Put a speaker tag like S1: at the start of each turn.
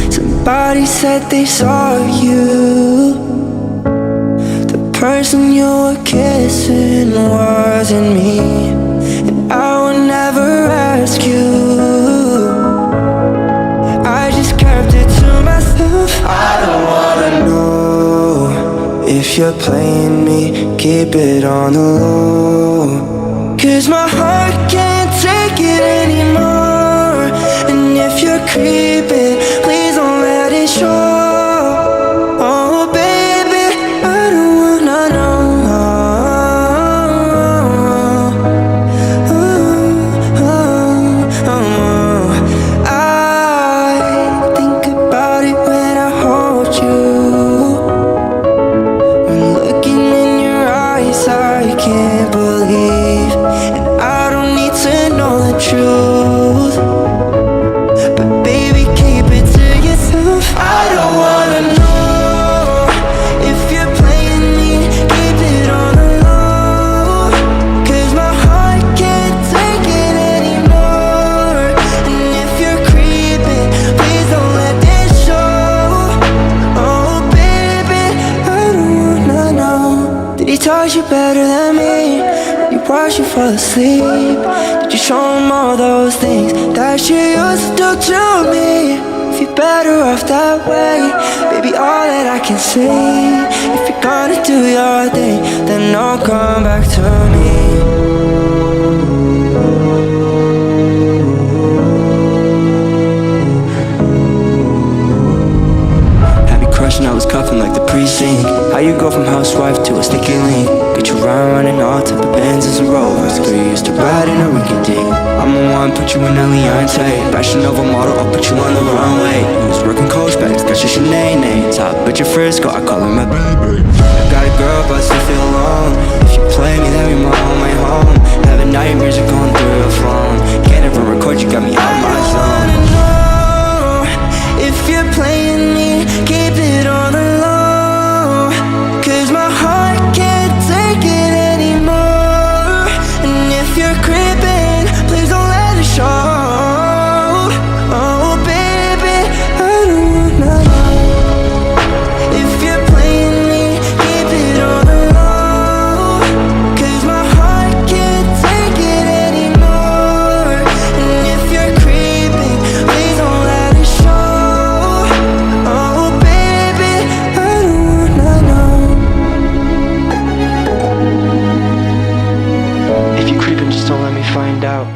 S1: Somebody said they saw you. The person you were kissing wasn't me, and I would never ask you. I just kept it to myself. I don't wanna know if you're playing me, keep it on the low. 'Cause my heart can't take it anymore. And if you're creeping, please don't let it show. Oh baby, I don't wanna know. I think about it when I hold you. When looking in your eyes, I can't believe. And I don't need to know the truth, but baby, keep it to yourself. I don't wanna know if you're playing me, keep it on the low. 'Cause my heart can't take it anymore. And if you're creeping, please don't let this show. Oh baby, I don't wanna know. Did he touch you better than me? Did you watch you fall asleep? Did you show him all those things that you used to do to me? If you're better off that way, baby, all that I can say. If you're gonna do your thing, then don't come back to me. Had me crushing, I was cuffing like the precinct. How you go from housewife to a sticky link? Get you round running all type of Benzes and Rovers. Girl, you used to ride in a rinky dink. I'm the one, put you in a Leontay. Fashion Nova model, I'll put you on the runway. You was working Coach bags, got your Sinead. Top bitch at Frisco, I call her my baby. I got a girl, but I still feel alone. If you play me, then we on my home. Having nightmares, you're going through your phone. Can't ever record, you got me out my zone. I know if you're playing me, keep it on the low. 'Cause my heart can't take it anymore. And if you're creeping, please don't let it show. Oh baby, I don't wanna know if you're playing me, keep it on the low. 'Cause my heart can't take it anymore. And if you're creeping, please don't let it show. Oh baby, I don't wanna know. If you're creeping, just don't let me find out.